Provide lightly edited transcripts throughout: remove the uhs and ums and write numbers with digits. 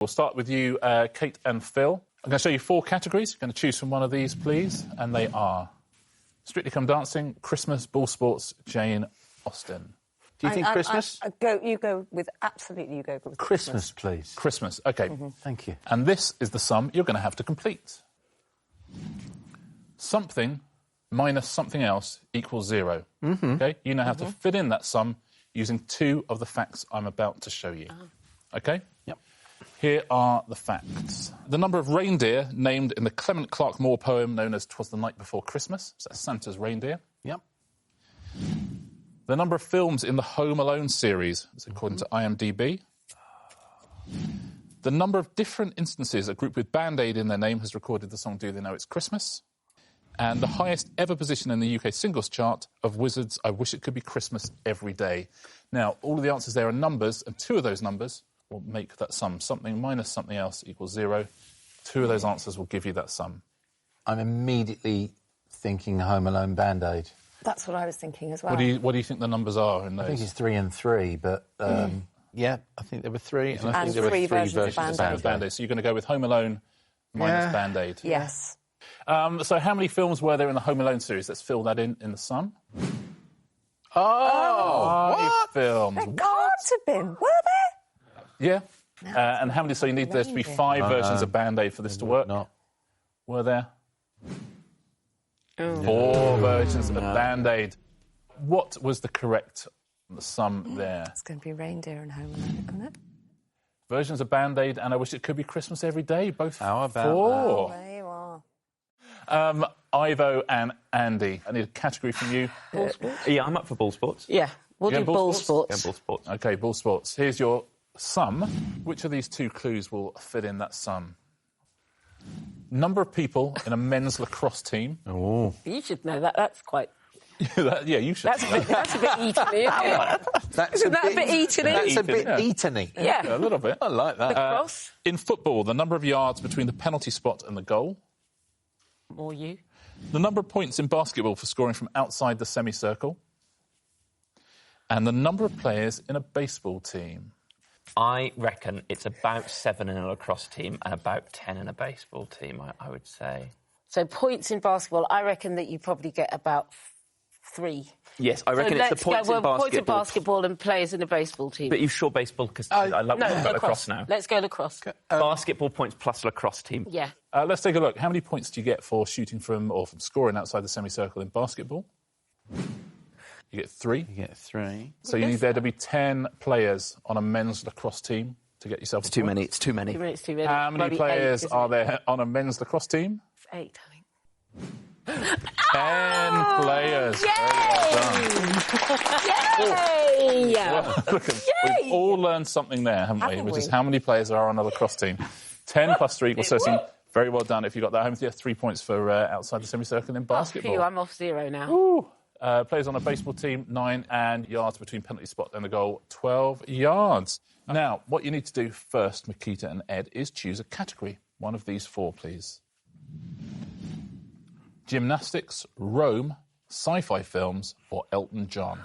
We'll start with you, Kate and Phil. I'm going to show you 4 categories. You're going to choose from one of these, please. And they are Strictly Come Dancing, Christmas, Ball Sports, Jane Austen. Do you think Christmas? You go with Christmas, please. Christmas, OK. Thank you. And this is the sum you're going to have to complete. Something minus something else equals 0. OK? You now have to fit in that sum using 2 of the facts I'm about to show you. OK? Yep. Here are the facts. The number of reindeer named in the Clement Clark Moore poem known as 'Twas the Night Before Christmas. So that's Santa's reindeer. Yep. The number of films in the Home Alone series, is according to IMDb. The number of different instances a group with Band-Aid in their name has recorded the song Do They Know It's Christmas. And the highest ever position in the UK singles chart of Wizards' I Wish It Could Be Christmas Every Day. Now, all of the answers there are numbers, and 2 of those numbers will make that sum. Something minus something else equals 0. 2 of those answers will give you that sum. I'm immediately thinking Home Alone Band-Aid. That's what I was thinking as well. What do you think the numbers are in those? I think it's 3 and 3, but yeah, I think there were 3. And I think there were 3 versions of Band-Aid. So you're going to go with Home Alone minus Band-Aid. Yes. So how many films were there in the Home Alone series? Let's fill that in the sum. What? Films. There can't have been. Were there? Yeah. And how many? So you need there to be 5 versions of Band-Aid for this to work. Not. Were there? 4 versions of Band-Aid. What was the correct sum there? It's going to be reindeer and Home Alone, isn't it? Versions of Band-Aid, and I Wish It Could Be Christmas Every Day. Both How about 4. Oh, there you are. Ivo and Andy, I need a category from you. Ball sports? Yeah, I'm up for ball sports. Yeah, we'll do ball sports. Yeah, ball sports. OK, ball sports. Here's your sum. Which of these 2 clues will fit in that sum? Number of people in a men's lacrosse team. Oh. You should know that. That's quite... Yeah, you should. That's a bit Eton-y, isn't it? Isn't that a bit Eton-y? That's a bit Yeah. Eton-y. Yeah. A little bit. I like that. Lacrosse? In football, the number of yards between the penalty spot and the goal. Or you. The number of points in basketball for scoring from outside the semicircle. And the number of players in a baseball team. I reckon it's about 7 in a lacrosse team and about 10 in a baseball team, I would say. So points in basketball, I reckon that you probably get about 3. Yes, I reckon it's the points in basketball. Points in basketball and players in a baseball team. But you sure baseball? Because I love lacrosse now. Let's go lacrosse. Basketball points plus lacrosse team. Yeah. Let's take a look. How many points do you get for shooting from or from scoring outside the semicircle in basketball? You get 3. You get 3. So you need there to be 10 players on a men's lacrosse team to get yourself It's too many. It's too many. It's too many. How many Maybe players 8, are there on a men's lacrosse team? It's 8, I think. 10 players. Yay! Well, look, we've all learned something there, haven't we? Which is how many players are on a lacrosse team. 10 plus 3 equals 13. Very well done if you got that home. Yeah, 3 points for outside the semicircle in basketball. Phew, I'm off 0 now. Ooh. Players on a baseball team, 9, and yards between penalty spot and the goal, 12 yards. Now, what you need to do first, Makita and Ed, is choose a category. One of these 4, please. Gymnastics, Rome, sci-fi films, or Elton John?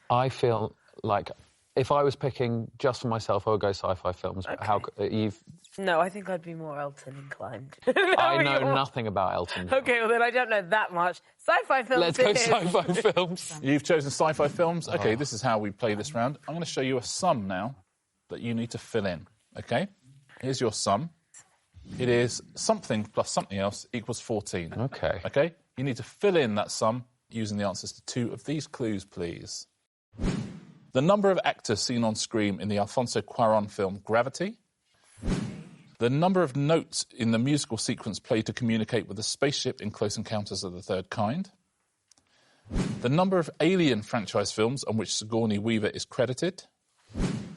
I feel like if I was picking just for myself, I would go sci-fi films. Okay. How you've? No, I think I'd be more Elton inclined. I know nothing about Elton John. OK, well, then I don't know that much. Sci-fi films. Let's go sci-fi films. You've chosen sci-fi films. OK, this is how we play this round. I'm going to show you a sum now that you need to fill in. OK? Here's your sum. It is something plus something else equals 14. OK. OK? You need to fill in that sum using the answers to 2 of these clues, please. The number of actors seen on screen in the Alfonso Cuarón film Gravity. The number of notes in the musical sequence played to communicate with a spaceship in Close Encounters of the Third Kind. The number of Alien franchise films on which Sigourney Weaver is credited.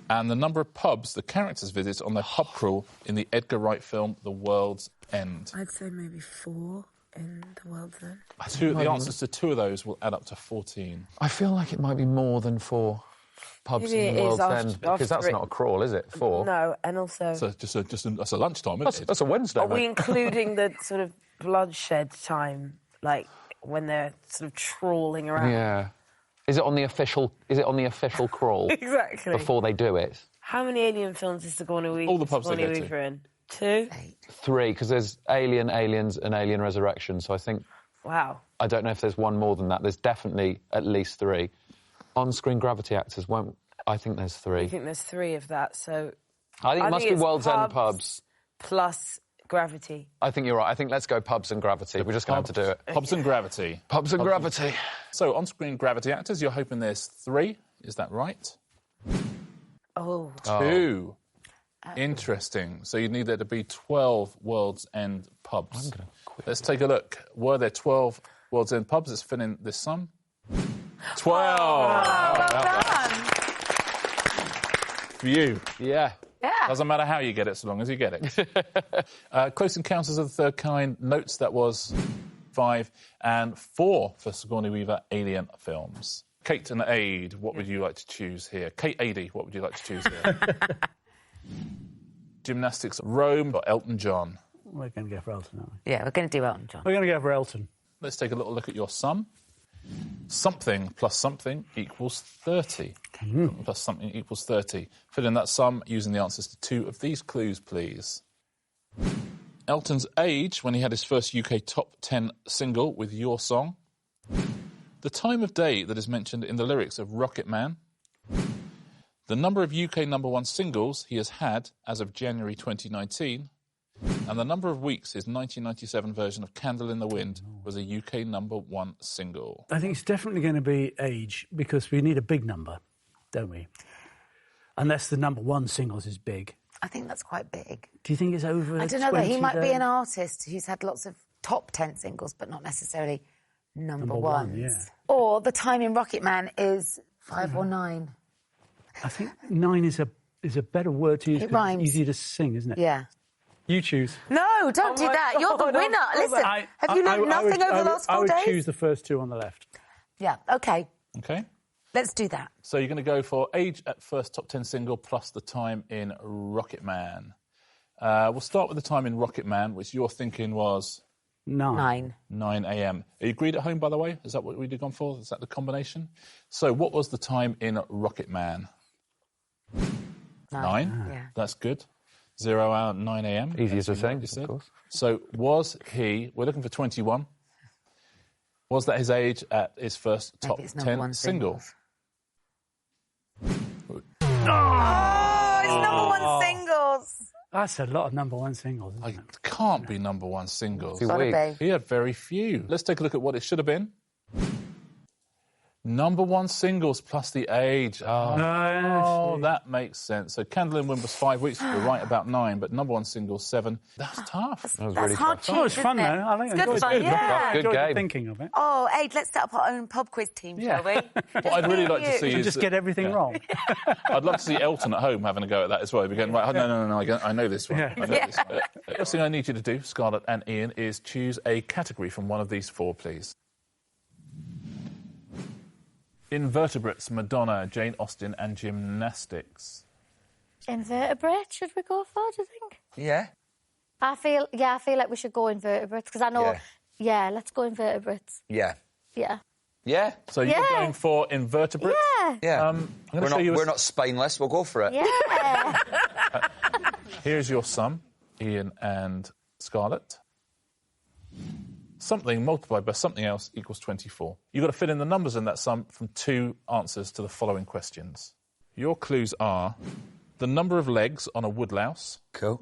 And the number of pubs the characters visit on their pub crawl in the Edgar Wright film The World's End. I'd say maybe 4 in The World's End. The answers to 2 of those will add up to 14. I feel like it might be more than 4 pubs in the World's End, because that's not a crawl, is it? 4. No, and also... So that's a lunchtime, isn't it? That's a Wednesday. Are we including the sort of bloodshed time, like when they're sort of trawling around? Yeah. Is it on the official crawl? Exactly. Before they do it? How many Alien films is Sigourney Weaver? All the pubs they go to. In? 2? 3, because there's Alien, Aliens, and Alien Resurrection. So I think. Wow. I don't know if there's one more than that. There's definitely at least 3. On-screen gravity actors won't. I think there's 3. I think there's 3 of that. So. I think it must be World's End pubs plus Gravity. I think you're right. I think let's go pubs and Gravity. We're just going to have to do it. Pubs and Gravity. Pubs and Gravity. So, on-screen gravity actors, you're hoping there's 3. Is that right? Oh. 2. Interesting. So you need there to be 12 World's End pubs. I'm gonna quit. Let's take a look. Were there 12 World's End pubs? Let's fill in this sum. 12! Well done. For you. Yeah. Yeah. Doesn't matter how you get it, so long as you get it. Close Encounters of the Third Kind notes that was 5 and 4 for Sigourney Weaver Alien films. Kate and Ed, what would you like to choose here? Kate Ady, what would you like to choose here? Gymnastics, Rome or Elton John? We're going to go for Elton, aren't we? Yeah, we're going to do Elton John. We're going to go for Elton. Let's take a little look at your sum. Something plus something equals 30. Something plus something equals 30. Fill in that sum using the answers to 2 of these clues, please. Elton's age when he had his first UK top 10 single with Your Song. The time of day that is mentioned in the lyrics of Rocket Man. The number of UK number 1 singles he has had as of January 2019. And the number of weeks his 1997 version of Candle in the Wind was a UK number 1 single. I think it's definitely going to be age, because we need a big number, don't we? Unless the number 1 singles is big. I think that's quite big. Do you think it's over I don't know, but he 20 might be though? an artist who's had lots of top 10 singles, but not necessarily number ones. yeah. Or the time in Rocket Man is 5 or 9. I think 9 is a better word to use. It 'cause rhymes. It's easier to sing, isn't it? Yeah. You choose. No, don't do my that. You're the God, winner. Listen, have you learned nothing over the last 4 days? I would choose the first 2 on the left. Yeah, OK. OK? Let's do that. So you're going to go for age at first top 10 single plus the time in Rocket Man. We'll start with the time in Rocket Man, which you're thinking was... 9. 9 a.m. Are you agreed at home, by the way? Is that what we'd have gone for? Is that the combination? So what was the time in Rocket Man? 9? Yeah. That's good. 0 hour, 9 a.m. Easier to sing, you said. of course. So was he... We're looking for 21. Was that his age at his first top Maybe it's number 10 1 single? Oh, it's number 1 singles. That's a lot of number 1 singles, isn't It it? can't be number 1 singles. Too Gotta weak. be. He had very few. Let's take a look at what it should have been. Number 1 singles plus the age. Oh, that makes sense. So Candle in Wind was 5 weeks. You're right about 9, but number 1 singles 7. That's tough. That was That's really hard tough. cheese, Oh, it's fun, though. isn't it? I think It's good it's fun, good. yeah. Good Enjoyed the game. thinking of it. Oh, Aid, let's set up our own pub quiz team, shall we? What I'd really like to see And is... just get everything wrong. I'd love to see Elton at home having a go at that as well. We're going, right, no, I know this one. Yeah. I know this one. The first thing I need you to do, Scarlett and Ian, is choose a category from one of these 4, please. Invertebrates, Madonna, Jane Austen and gymnastics. Invertebrate, should we go for, do you think? Yeah. I feel like we should go invertebrates, because I know... Yeah, let's go invertebrates. Yeah. Yeah. Yeah. So you're going for invertebrates? Yeah. Yeah. I'm gonna show you we're not spineless. We'll go for it. Yeah. Here's your sum, Ian and Scarlett. Something multiplied by something else equals 24. You've got to fill in the numbers in that sum from 2 answers to the following questions. Your clues are the number of legs on a woodlouse, Cool.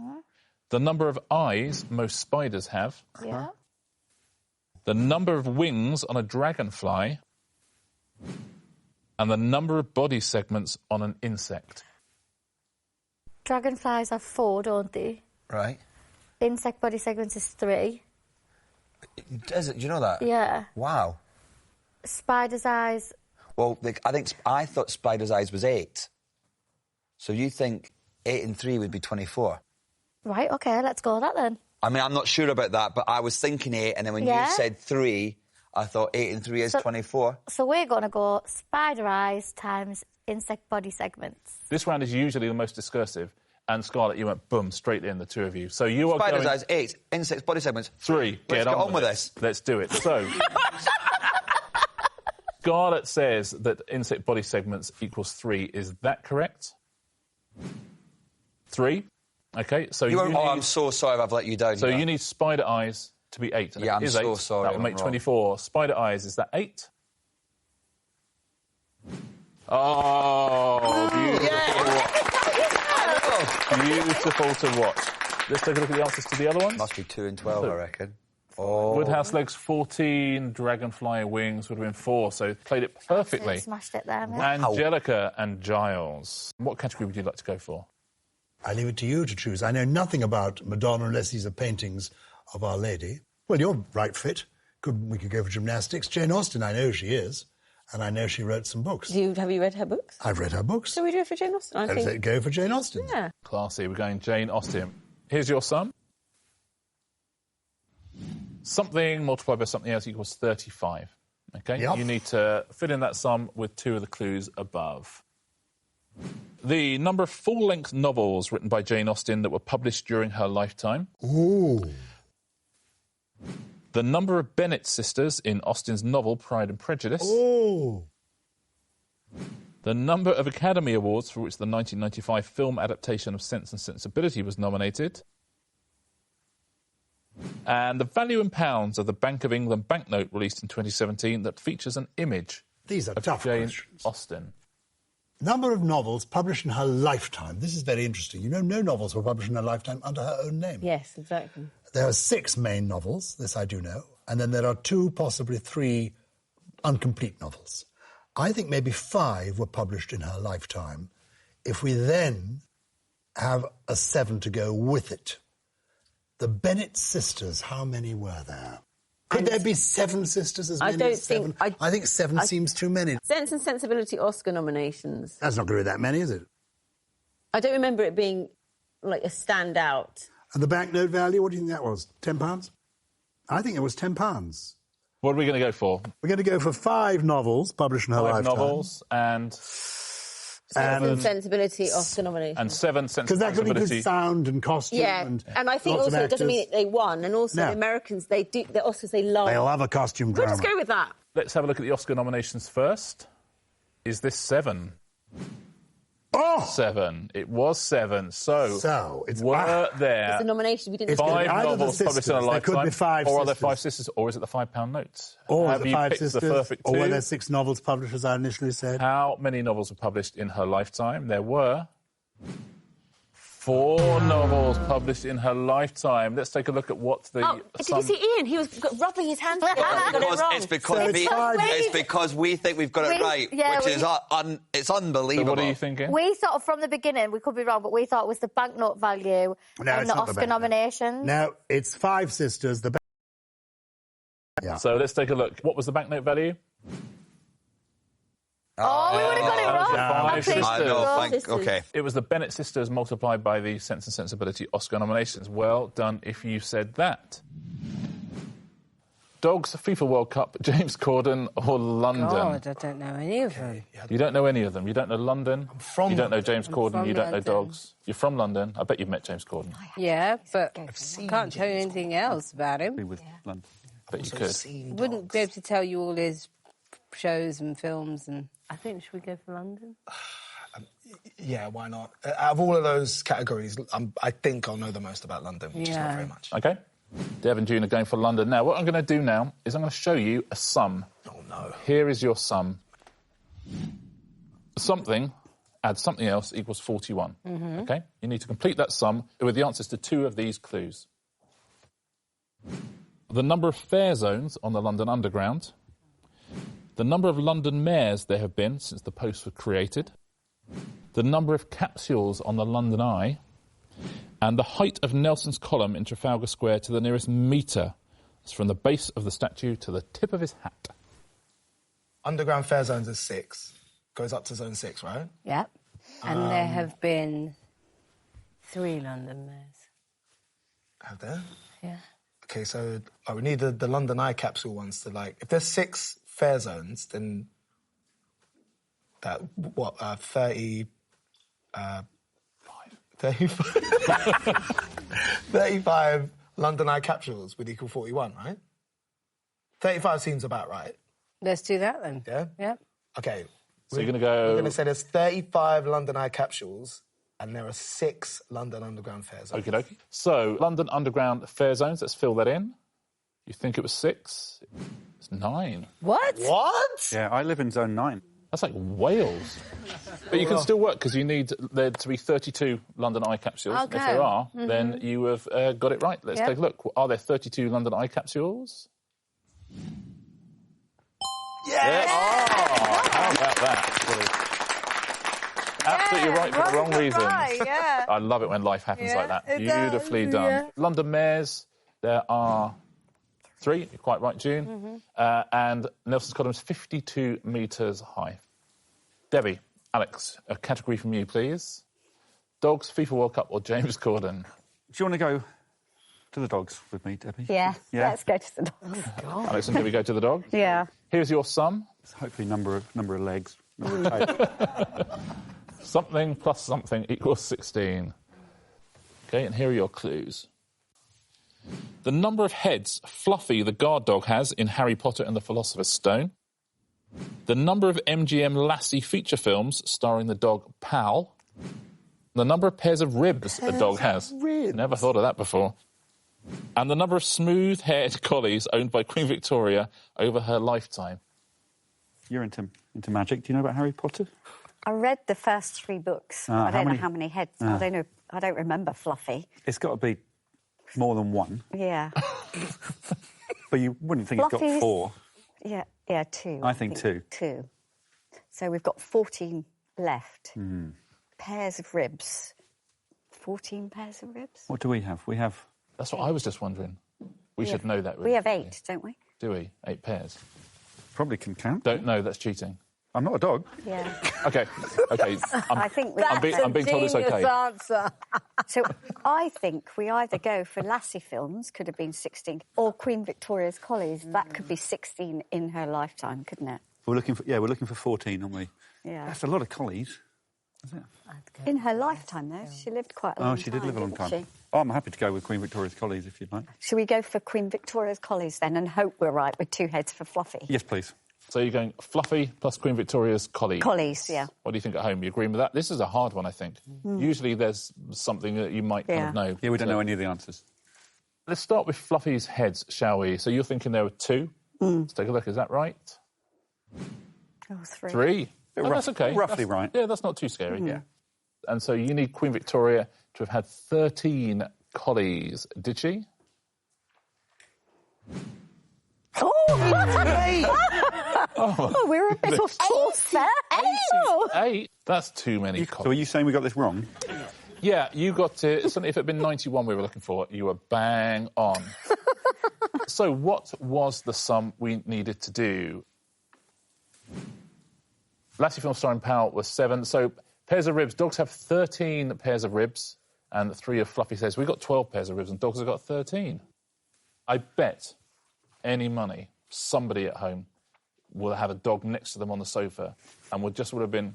the number of eyes most spiders have, Yeah. the number of wings on a dragonfly, and the number of body segments on an insect. Dragonflies have 4, don't they? Right. Insect body segments is 3. Does it? Do you know that? Yeah. Wow. Spider's eyes... Well, I thought Spider's Eyes was 8. So you think 8 and 3 would be 24? Right, OK, let's go with that then. I mean, I'm not sure about that, but I was thinking 8, and then when you said 3, I thought 8 and 3 is 24. So we're going to go spider eyes times insect body segments. This round is usually the most discursive, and Scarlett, you went boom, straight in, the 2 of you. So you are Spider's going... Eyes, 8. Insects, body segments, 3. Let's get on with this. Let's do it. So... Scarlett says that insect body segments equals 3. Is that correct? 3. OK, so I'm so sorry if I've let you down. So you need Spider Eyes to be 8. And Yeah, if I'm it is so 8, sorry. that will make 24. Spider Eyes, is that 8? Oh, beautiful to watch. Let's take a look at the answers to the other ones. Must be 2 and 12, I reckon. Oh. Woodhouse Legs 14, Dragonfly Wings would have been 4, so played it perfectly. Smashed it there, mate. Angelica and Giles. What category would you like to go for? I leave it to you to choose. I know nothing about Madonna unless these are paintings of Our Lady. Well, you're right fit. We could go for gymnastics. Jane Austen, I know she is, and I know she wrote some books. Have you read her books? I've read her books. So we do it for Jane Austen, I think. Go for Jane Austen. Yeah. Classy, we're going Jane Austen. Here's your sum. Something multiplied by something else equals 35. OK? Yep. You need to fill in that sum with 2 of the clues above. The number of full-length novels written by Jane Austen that were published during her lifetime. Ooh. The number of Bennet sisters in Austen's novel Pride and Prejudice. Ooh. The number of Academy Awards for which the 1995 film adaptation of Sense and Sensibility was nominated. And the value in pounds of the Bank of England banknote released in 2017 that features an image These are of tough Jane questions. Austen. Number of novels published in her lifetime. This is very interesting. You know, no novels were published in her lifetime under her own name. Yes, exactly. There are 6 main novels, this I do know, and then there are 2, possibly 3 incomplete novels. I think maybe 5 were published in her lifetime. If we then have a 7 to go with it. The Bennet sisters, how many were there? Could there be 7 sisters as many as 7? I think 7 seems too many. Sense and Sensibility Oscar nominations. That's not going to be that many, is it? I don't remember it being, like, a standout. And the banknote value, what do you think that was? £10? I think it was £10. What are we going to go for? We're going to go for 5 novels published in her 5 lifetime. novels and... Sense and Sensibility Oscar nominations. And 7 Sense and Because that could be Sensibility. good sound and costume. Yeah, and I think lots of also it doesn't actors. mean they won. And also No. the Americans, the Oscars, they love. They love a costume We'll drama. just go with that. Let's have a look at the Oscar nominations first. Is this 7? Oh! 7. It was 7. So it's were there It's a nomination. We didn't. It's gonna be 5 either the novels published in a sisters, there could lifetime, be 5 or are there sisters. 5 sisters, or is it the £5 notes? Or Have the you 5 picked sisters, the perfect 2? or were there 6 novels published, as I initially said? How many novels were published in her lifetime? There were 4 novels published in her lifetime. Let's take a look at what the... Did you see Ian? He was rubbing his hands together. He got it wrong. It's because we think we've got it right, which is it's unbelievable. So what are you thinking? We thought from the beginning, we could be wrong, but we thought it was the banknote value No, and it's the not the Oscar banknote. nominations. No, it's 5 sisters. Yeah. So let's take a look. What was the banknote value? Oh, we would have got it wrong. Five sisters. I know, okay. It was the Bennet sisters multiplied by the Sense and Sensibility Oscar nominations. Well done if you said that. Dogs, FIFA World Cup, James Corden or London? God, I don't know any of them. You don't know any of them. You don't know London. You don't know James Corden. You don't know dogs. You're from London. I bet you've met James Corden. Yeah, but I can't tell you anything else about him. With London. Bet you could. Wouldn't be able to tell you all his shows and films. And I think, should we go for London? Yeah, why not? Out of all of those categories, I think I'll know the most about London, which is not very much. OK. Dev and June are going for London. Now, what I'm going to do now is I'm going to show you a sum. Oh, no. Here is your sum. Something, add something else, equals 41. Mm-hmm. OK? You need to complete that sum with the answers to 2 of these clues. The number of fare zones on the London Underground, the number of London mayors there have been since the post was created, the number of capsules on the London Eye, and the height of Nelson's column in Trafalgar Square to the nearest metre. It's from the base of the statue to the tip of his hat. Underground fare zones is 6. Goes up to zone 6, right? Yep. And there have been 3 London mayors. Have there? Yeah. Okay, so we need the London Eye capsule ones to, like... If there's 6 fare zones, then... That, 30... 35 London Eye capsules would equal 41, right? 35 seems about right. Let's do that then. Yeah? Yep. Okay. So you're going to go... We're going to say there's 35 London Eye capsules and there are 6 London Underground fare zones. Okie dokie. So, London Underground fare zones, let's fill that in. You think it was 6? It's 9. What? What? Yeah, I live in Zone 9. That's like Wales. But you can still work because you need there to be 32 London eye capsules. Okay. If there are, then you have got it right. Let's take a look. Are there 32 London eye capsules? Yes! Oh, how about that? Absolutely right for the wrong reasons. Right, yeah. I love it when life happens like that. Beautifully done. Yeah. London Mares, there are 3. You're quite right, June. And Nelson's Cordon is 52 metres high. Debbie, Alex, a category from you, please. Dogs, FIFA World Cup or James Corden? Do you want to go to the dogs with me, Debbie? Yeah, Yeah. let's go to the dogs. Alex and Debbie go to the dogs. Yeah. Here's your sum. Hopefully number of legs. Number of Something plus something equals 16. OK, and here are your clues. The number of heads Fluffy the guard dog has in Harry Potter and the Philosopher's Stone. The number of MGM Lassie feature films starring the dog Pal. The number of pairs of ribs a dog has. Never thought of that before. And the number of smooth-haired collies owned by Queen Victoria over her lifetime. You're into magic. Do you know about Harry Potter? I read the first 3 books. I don't know how many heads. I don't know. I don't remember Fluffy. It's got to be more than 1. Yeah. But you wouldn't think it's got 4. Yeah, 2. I think 2. 2. So we've got 14 left. Pairs of ribs. 14 pairs of ribs? What do we have? We have... That's what I was just wondering. We should know that. Really. We have 8, don't we? Do we? 8 pairs. Probably can count. Don't know, that's cheating. I'm not a dog. Yeah. OK. I think I'm being told it's OK. Answer. So I think we either go for Lassie films, could have been 16, or Queen Victoria's Collies. That could be 16 in her lifetime, couldn't it? We're looking for 14, aren't we? Yeah. That's a lot of collies. Is it? In her lifetime, though, she lived quite a long time. Oh, she did live a long didn't time. she? Oh, I'm happy to go with Queen Victoria's Collies if you'd like. Should we go for Queen Victoria's Collies then and hope we're right with 2 heads for Fluffy? Yes, please. So you're going Fluffy plus Queen Victoria's Collies. Collies, yeah. What do you think at home? You agreeing with that? This is a hard one, I think. Usually there's something that you might kind of know. Yeah, we don't know any of the answers. Let's start with Fluffy's heads, shall we? So you're thinking there were 2. Let's take a look. Is that right? Oh, 3. 3. Oh, that's OK. Roughly right. Yeah, that's not too scary. Yeah. And so you need Queen Victoria to have had 13 collies. Did she? Oh, we're a bit off course there. 8? That's too many collies. So are you saying we got this wrong? Yeah, you got it. If it had been 91 we were looking for, you were bang on. So what was the sum we needed to do? Lassie film starring Powell was 7. So pairs of ribs. Dogs have 13 pairs of ribs and 3 of Fluffy says. We've got 12 pairs of ribs and dogs have got 13. I bet any money somebody at home will have a dog next to them on the sofa and would have been...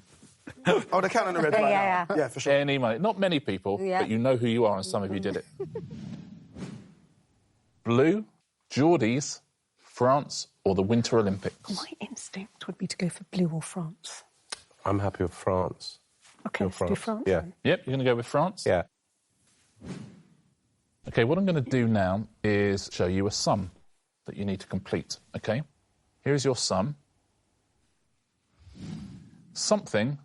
Oh, they're counting the ribs right now. Yeah, for sure. Any money. Not many people, but you know who you are and some of you did it. Blue, Geordies, France or the Winter Olympics? My instinct would be to go for blue or France. I'm happy with France. OK, let's do France. Yeah. Then. Yep, you're going to go with France? Yeah. OK, what I'm going to do now is show you a sum that you need to complete, OK? Here's your sum. Something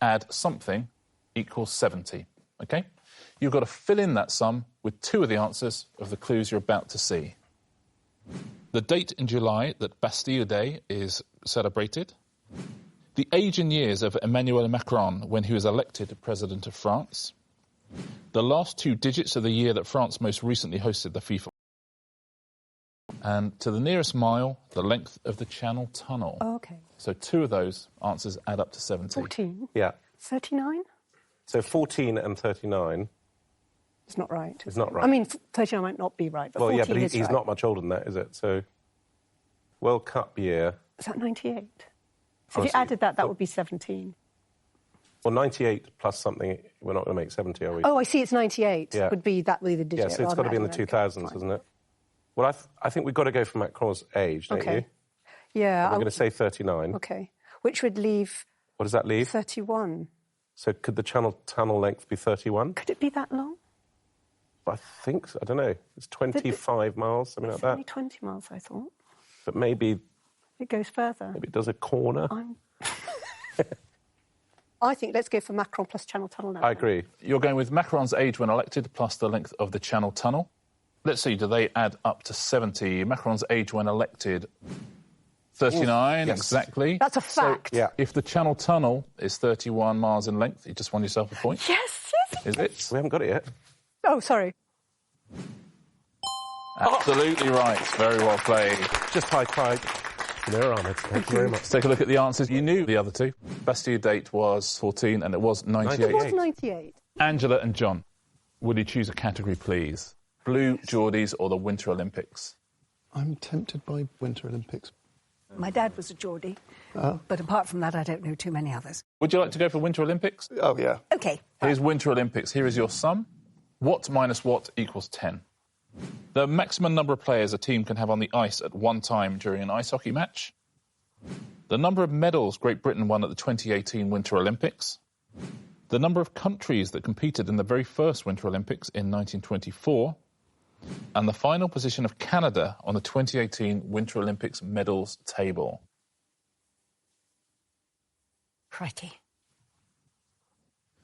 add something equals 70, OK? You've got to fill in that sum with 2 of the answers of the clues you're about to see. The date in July that Bastille Day is celebrated. The age and years of Emmanuel Macron when he was elected President of France. The last 2 digits of the year that France most recently hosted the FIFA. And to the nearest mile, the length of the Channel Tunnel. Oh, OK. So 2 of those answers add up to 70. 14? Yeah. 39? So 14 and 39... It's not right. It's not right. I mean, 39 might not be right, but well, 14 yeah, but is he's right. not much older than that, is it? So, World Cup year... Is that 98? France, If you added that, that would be 17. Well, 98 plus something, we're not going to make 70, are we? Oh, I see, it's 98. Yeah. Would be the digit. Yeah, so it's got to be in the 2000s, isn't it? Well, I think we've got to go for Macron's age, don't you? Yeah. And we're going to say 39. OK. Which would leave... What does that leave? 31. So could the channel tunnel length be 31? Could it be that long? I think so. I don't know. It's 25 miles, something like It's that. only 20 miles, I thought. But maybe It goes further. it does a corner. I think let's go for Macron plus Channel Tunnel now. I agree. You're going with Macron's age when elected plus the length of the Channel Tunnel. Let's see, do they add up to 70? Macron's age when elected, 39, Yes. exactly. That's a fact. Yeah. If the Channel Tunnel is 31 miles in length, you just won yourself a point. Yes, yes. Is it? We haven't got it yet. Oh, sorry. Absolutely right. Very well played. Just high-five. No, Ahmed. Thank you very much. Let's take a look at the answers. You knew the other two. Bastille date was 14 and it was 98. It was 98. Angela and John, will you choose a category, please? Blue, Geordies or the Winter Olympics? I'm tempted by Winter Olympics. My dad was a Geordie, but apart from that, I don't know too many others. Would you like to go for Winter Olympics? Oh, yeah. OK. Here's Winter Olympics. Here is your sum. What minus what equals 10? The maximum number of players a team can have on the ice at one time during an ice hockey match. The number of medals Great Britain won at the 2018 Winter Olympics. The number of countries that competed in the very first Winter Olympics in 1924. And the final position of Canada on the 2018 Winter Olympics medals table. Crikey.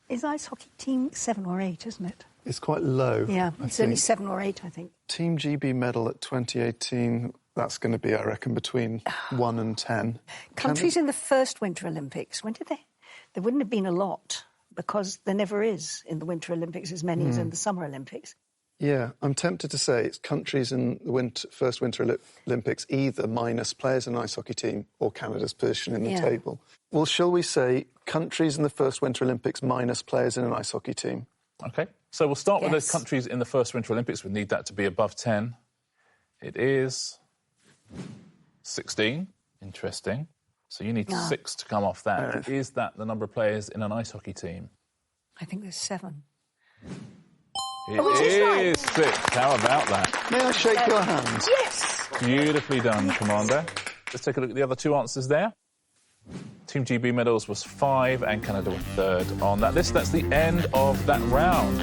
Is ice hockey team 7 or 8, isn't it? It's quite low. Yeah, I it's only think. 7 or 8, I think. Team GB medal at 2018, that's going to be, I reckon, between 1 and 10. Countries in the first Winter Olympics, when did they? There wouldn't have been a lot, because there never is in the Winter Olympics as many as in the Summer Olympics. Yeah, I'm tempted to say it's countries in the first Winter Olympics, either minus players in an ice hockey team or Canada's position in the table. Well, shall we say countries in the first Winter Olympics minus players in an ice hockey team? OK, so we'll start with the countries in the first Winter Olympics. We need that to be above 10. It is 16. Interesting. So you need 6 to come off that. Is that the number of players in an ice hockey team? I think there's 7. It is 6. How about that? May I shake your hand? Yes! Beautifully done, Commander. Let's take a look at the other two answers there. Team GB medals was 5 and Canada were 3rd on that list. That's the end of that round.